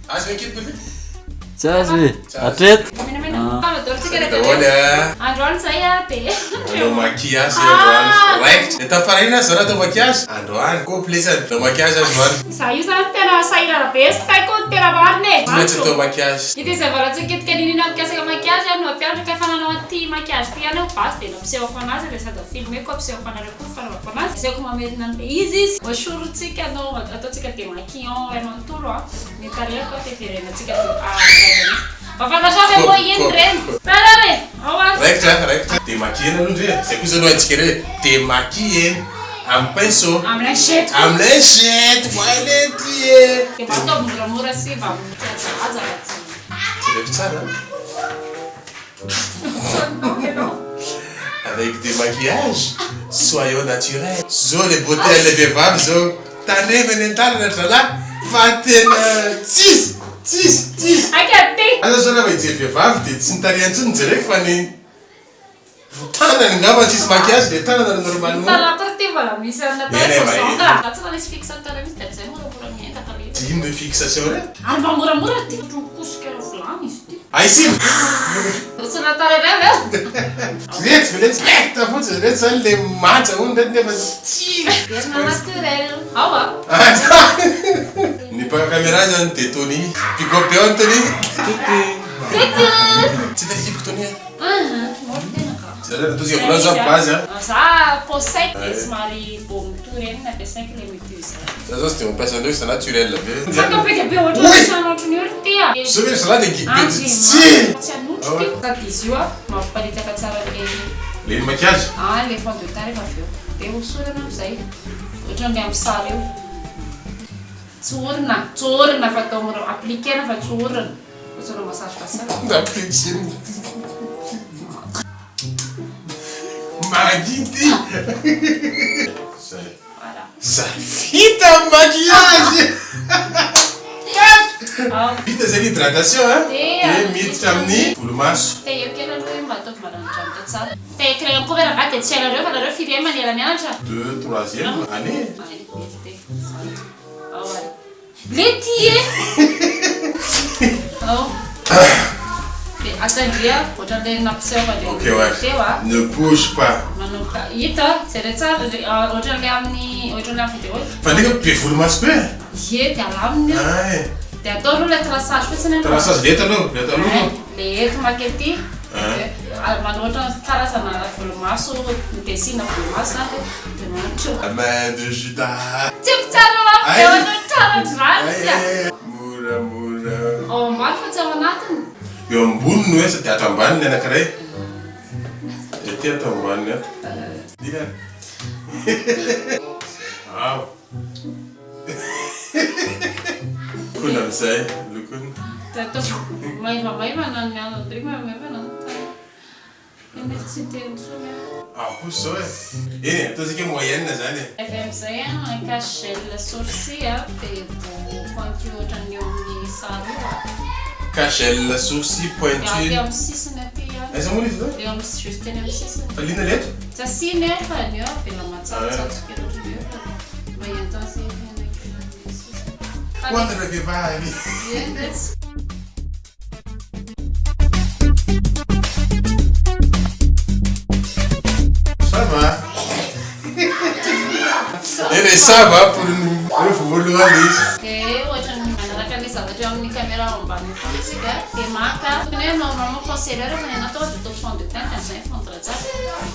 Azo ekipe kely? Tsy azo e. Atreto. Androany zay a dia Anao maquillage androany. Raikitra. Efa farina zao atao maquillage. Androany complet atao maquillage androany. za io zany tena sahirana be sy taiko tena marina e. Maintsy atao maquillage. Ity zay valantsika nina mikasaka maquillage no ampianatra fa nanao an'ity maquillage ty anao basy dia nampisehoko anazy le sady filmeko ampisehoko anareo koa fanaovako anazy. Asehoko mamerina an'ilay izy hosorontsika anao ataontsika démaquillant manontolo a ny tarehako teferenantsika Mafantatra moa iny reny. Tarare. Raikitra. Démaquiller aloha ndre. Zay koa zao antsika re démaquiller amin'ny pinceau. Amin'ny lachette. Amin'ny lachette. Voilety. Dia mba moramora sy mba mitsahaja Tsy rehefa tsara. Avec des maquillages, soyons naturels. Zao les beautés les vehivavy zao tanevany an-tanana zalahy fa tena tsisy. Akaty. Aza zao rehefa hijery vehivavy dia tsy nitarehy antsony jereko fa ny tanany angamba tsisy maquillage dia tanana normalement. Talaka ty mbola misy anatao tsy misy fixateur misy dia zay moramora miendaka le. Ino le fixation re? Ary mba moramora ty kosika vilany izy ty. Aisy. Tsy natarana Rehetra fotsiny rehetra zany le matsa hono rehetra nefa tsy. Verina naturel. Awa. Ny mpaka-caméra zany dia Tony. Pick-up eo Tony. Tsy tarikipo Tony. Atozika vola zao base za posety dia somary bomito reny nampiasaiko le méduse. Za zao tsy dia mampiasa an'ireo c'est naturel be. Saka be dia be ohatran'ny sanotro ny olo ty a. Zao hoe salade Tsy anotro ty. Sady izy io a mampaparitaka tsara le maquillage. le fond de teint rehefa avy eo. Dia hosorana amizay. Ohatran'ny amin'ny sary eo. Tsy orina fa atao mora appliquena fa tsy orina. Ohatran'ny massage facial. Appliquena. Magity. Ça vita maquillage. Vita zay hydratation dia miditra amin'ny volomaso. Dia eo kely aloha mba ataoko maranidranitra tsara. Dia créer koa vera va dia tsy hainareo fa nareo firy manela mianatra. 2 3e année. Lety e. Attendez, ohatran'ilay nampiseho teo a. Ne bouge pas. Manomboka hita jerena tsara ohatran'ilay amin'ny vidéo. Fa ndraika be volomaso be. Ie dia alaminy io. Dia atao aloha ilay traçage fotsiny. Traçage leta aloha. Le eto makety. Manohatra karazana volomaso desina volomaso zany dia manatro. La main de Judas. Tsy tsara mampi eo anao tsara. Mora. Ao ambany fa tsy ao anatiny. Eo ambony no hoe sady atao ambaniny anankiray. Ety atao ambaniny ato. Dila. Ao. Kuna amizay lokony. Dia ataoko maivamaivana ny andry maivamaivana ny tany. Eny tsy teny tsony. Kosa zao e. Eny ataontsika moyenne zany e. Avy amizay a cache-gel sourcil dia pointu ohatran'ny eo amin'ny sary io. Cache-gel sourcil pointu. Eo amin'ny sisiny aty a. Aiza moa izy zao? Eo amin'ny juste eny amin'ny sisiny. Fa lina leto? Tsy asiny fa ny eo avela matsatsatsika ohatran'ny eo. Mba entao sy Quando vehivavy. Ça va. Ele ça va pour le volohany izy. Ohatran'ny manaraka ilay zavatra eo amin'ny caméra ambany fotsika dia maka hoe normalement concealer fa ny anatao dia atao fond de teint amizay fondra tsara.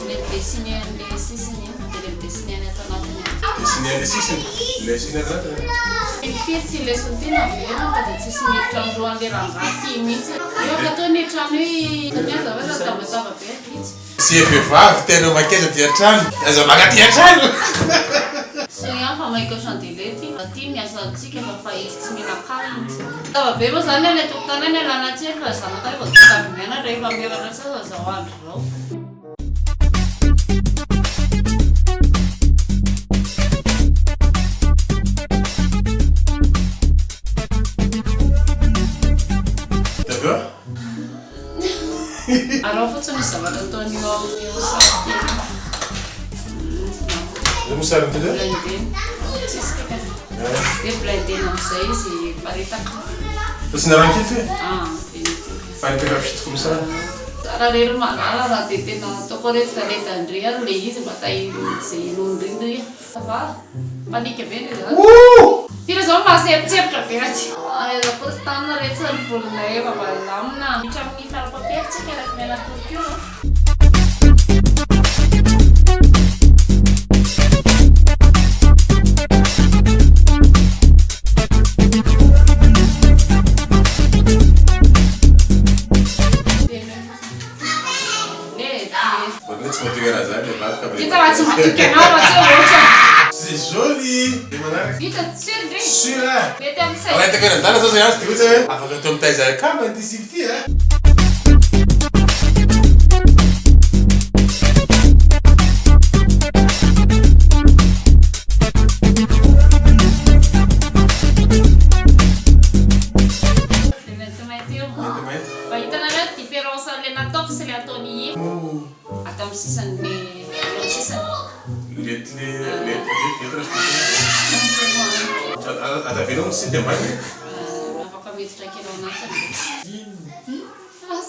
Le dessiner an'ilay sisiny dia le dessiner ny atao anatiny. Dessiner an'ilay sisiny. Le sisiny anatiny. Firy tsy lesony tena avelana fa dia tsisy miditra amin'lohan'ilay rangaty mihitsy. Eo ka atao ny trano hoe zavatra tabataba be mihitsy. Si vehivavy tena makiaza ty an-trano, aza maka ty an-trano. So ihany fa maika chandelety. Aty miasa antsika fa izy tsy mila kaliny. Tava-be moa zany ilay tokotany any alana tsely fa zanaka rehefa tokotany rehefa mirana tsara zao andro zao. Arao fotsiny izy zavatra ataony eo amin'io sary Vamos sair, entendeu? Tsisy Dia blindena amin'izay izy paritaka. Tasina raha kely fe? Paritaka fitoko misy raha rery manala raha dia tena ataoko rehefa tandrea le izy mba izay nondrindry va panika be le zany. Tira zao mahasepitsepitra be aty. Ko tanana rehetra ny volonay efa mba lamina. Hitra amin'ny fara-papier tsika araky miala torture. C'est joli! Vita sûr ndre? Sûr! Mety amin'izay. Arrête que dans la sauce tu veux afaka atao mitaiza kama antisipity Fahitanareo différence le nataoko sy le ataony io. Atao amin'ny sisany sisany. Atavinao sy dia mbany. Afaka miditra kely ao anatiny.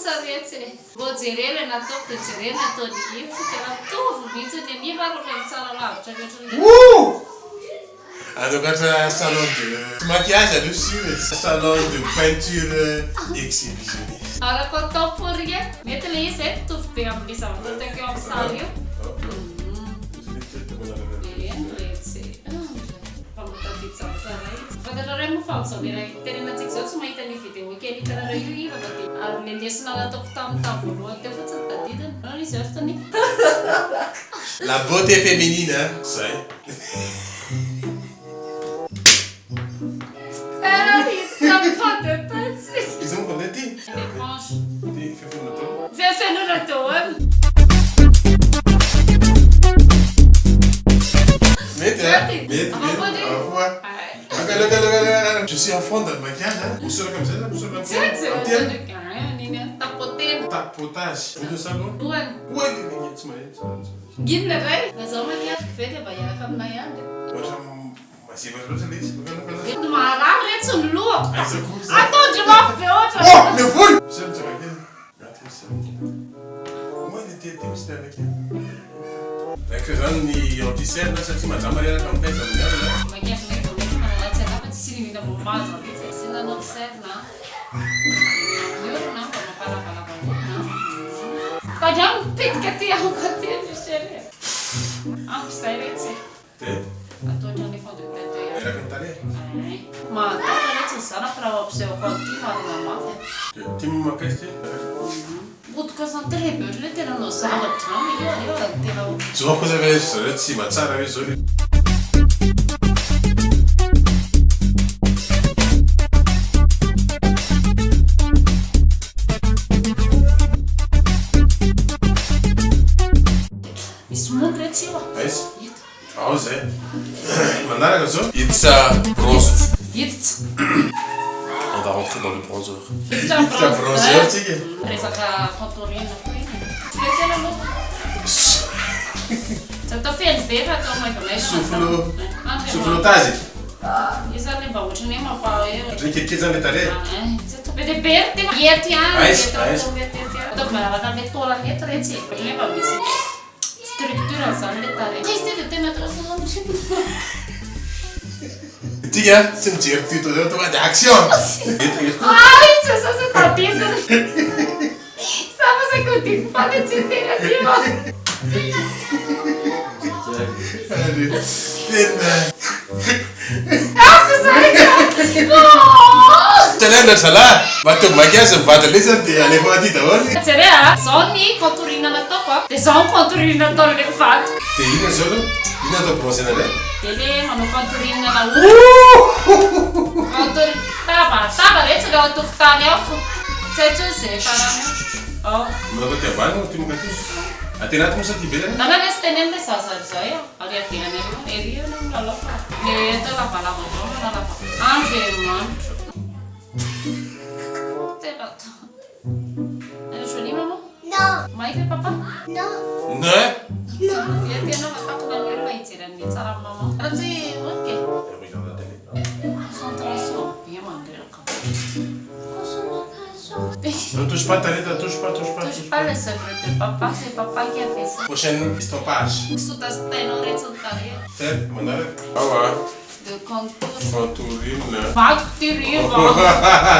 Saretsy e. Vao jereo le nataoko dia jereo le ataony io. Fa tena mitovy mihitsy ny an'iva rehefa mitsara lavitra rehetra. Adokatra salon de maquillage aloha sur salon de peinture exhibitionniste. Araka atao pourrie mety le izy mitovy be amin'ny zavatra ataoko eo amin'ny sary io. Fatanareo moa fa amin'izao le raha tenenantsika izao tsy mahita ny vidéo kely hitanareo io iva fa dia ary le lesona nataoko tamin'ny voalohany teo fotsiny tadidiny. Nanao izy eo tany. La beauté féminine, hein? Zay. Ils ont qu'on a dit. Les branches. Fais Fais nous le tour. Mets. Au revoir. Regarde. Je suis en fond dans le maquillage, hein? Vous serez comme ça, là? Vous serez comme ça? Tapotage. Vous de salon? Ouais, tu m'as dit. Gin le rei. Mas ao maquillage que fez, vai ela caminhando. Mas vai fazer isso. Marah, reto no lua. Aí você curte. Ah, tô de uma outra. Oh, meu filho! Você não sabe aqui? Moi, il était mystère aqui. É que já ni anti-serre, nós aqui, mas a Maria não pensa melhor, Como é que é? Ela tinha dado para te seguir ainda mais uma vez. Se ainda não serve, não. Eu não, para. Pajam pikkati ang kati bishere. Ang silence. Ato já nem falou de Era cantaré. Mas tá para sana para observar continuar na máfia. Tem uma questão. Buat kesan terhibur le tena no sahabat tram yo tena. Só coisa velha, só de cima, tsara vez olha. How's it? Mandara comme ça? It's a bronze. It's. On va rentrer dans le bronzer. It's a bronzer, tu sais? Resaka contouring na frente. Você não vou. Você tá feliz bem para tomar também? Soufflotagem. Isso é bom, você nem uma pau eu. Tu quer que zane tare? Você tá bem perto, mas é tiano. Mas. Tô para lá também tola net rete. Nem para ver. Structura zane tare. Este de tema transformado. Tiga, sentir tudo eu tô de ação. Ai, você tá tendo. Sabe você contigo pode te ter aqui, Tenendo salah, batuk maquillage vada lesa te ale vadi da olha. Seria só ni conturina na topa. Te só conturina to le fato. Te ina solo, ina do profissional. Ele mano conturina na contur taba letse ga tu tanya. Se para. Oh. Não vou ter banho, tu nunca tens. Até nada começa a te ver. Nana nesse tenendo essa saia. Ali aqui na nele, ele não dá lopa. Ele tá lá para lá, não dá lá. Ave mano. Ada suami mama? No. Mai ke papa? No. Não é? Dia dia nak aku nak ngeri bayi ceran ni cara mama. Nanti oke. Eu vou jogar dele. Ne touche pas, Talita, touche pas. Touche pas le secret de papa, c'est papa qui a fait ça. Prochaine stoppage. Suta steno rețeltare. Tête, mănare. Aua. De contour. Conturină. Bacteriva.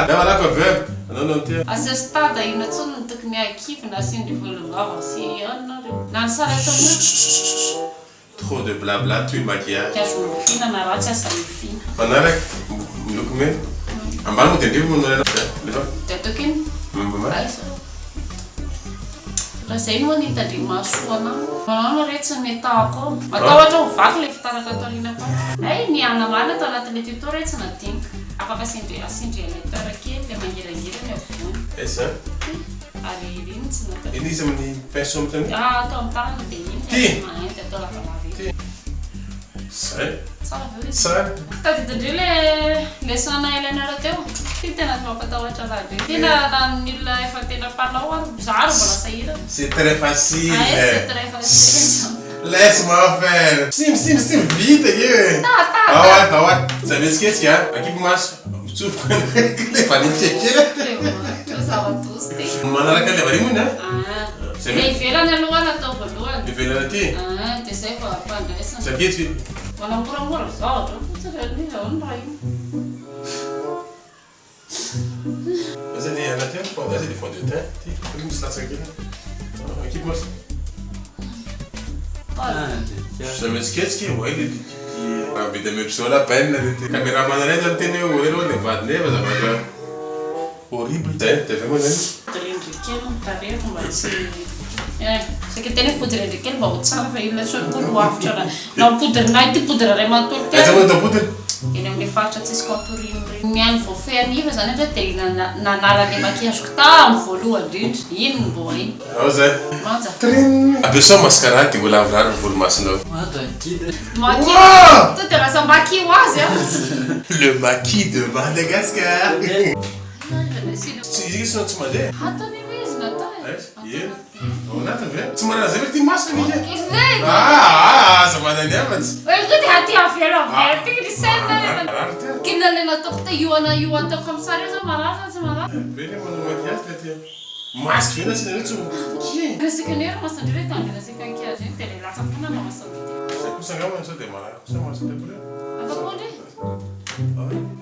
Da, ma dacă avem. Nu te. Asestada e na tsona tokony akivy na asiny volom-bava sy ianareo. Na ny sara taminareo. Trop de blabla, tu maquillage. Azo mifina na ratsy asa mifina. Mănare, miloko mena. Ambany mo tendremo mănare. Lefa. De atoko iny. Mama. Aisa. Raha izay no anitandrimo mahasoa anao. Manao rehetra tsy metako. Matahotra ho vaky ilay fitaratra ato aoriana koa. Ay, niana marina ato anatin'ilay tuto rehetra tsy nadinika. Afaka asindry lecteur kely ilay mangirangirana eo afovoany. Esa. Ary iny tsy natao. Iny izy amin'ny pinceau amin'ny tany. Atao amin'ny tanana dia iny. Mahainty atao lavalava iny. Zay. Tsara be izy. Tsara. Tadidindreo ilay leçon ilainareo teo. Ty tena mampatahotra raha be. Tena ny olona efa tena mpanao ary zaro mbola sahirana. C'est très facile. C'est très facile. Laisse-moi faire. Sim, vite, yeah. Ah ouais. Vous savez ce qu'il y a? Aqui pour moi, tu prends les familles tchèques. Manara ka leva rimuna. C'est bien. Il fait la naloana atao voalohany. Il fait la thé. Dia zay vao ampandraisana. Sakety. Manamporamora zao ohatra fotsiny ny raha iny. Mas ele ela tem mas ele fond de teint. Tem misy latsakely. Aqui pour moi. Jamais sketch ouais il avete messo la penna il cameraman non teneva quello ne va neva da horrible t'es vraiment là Trindrikely tarehy mba tsy saky tena poudrendrikely mba ho tsara fa ilay so ho avitra raha na poudrinay ty poudre ray matory Essa quando poudre eny amin'ny faritra tsy isy contourine regny miany vao feaniva zany ohatra dia nanarany makiazoko tamin'ny voalohany indrindra iny no mbo hainy ao zay manja a pessoa mascara dia ho lavorary ny volomasonao maquille to dia lasa maquille ho azy a le maquis de Madagascar izy sy tsy mandeha hatany io izy natao ao anatiny ve tsy manana zay ve ty masony izy Vem! aza manany avatsy Eu tô de ratinho a ver, ó. Tem que ser, né? Marary ty Que não é na toca, you want to come sorry, so marara, so marara. beny manao makiazy le ty masky vena sy naretso Nesse que nem era uma sandra, então, nesse que aqui a gente tem lá, só que não é uma sandra. zay kosa angamba sao dia marary kosa maso debole Agora pode?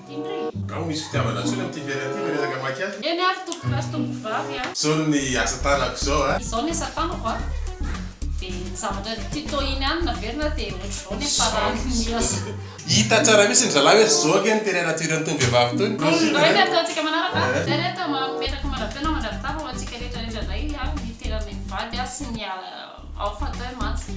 Indri. ao misy fitiavana tsony amity vera ty resaka makiazy Ele é tu class tu vavy, ah. so ny asa tanako zao a Izao ny satana koa. Dia ny zavatra tito iny ihany naverina dia ohatr'izao ny farany ny asa. hita tsara mihitsy ny zalahy hoe zao ke ny tena natiran'ny tony vehivavy tony Ndray ny ataontsika manaraka. Zay rehetra mametraka mandrapena mandravitava ho antsika rehetra rehetra indray ny tenany mivady sy ny ao fatao mantsy.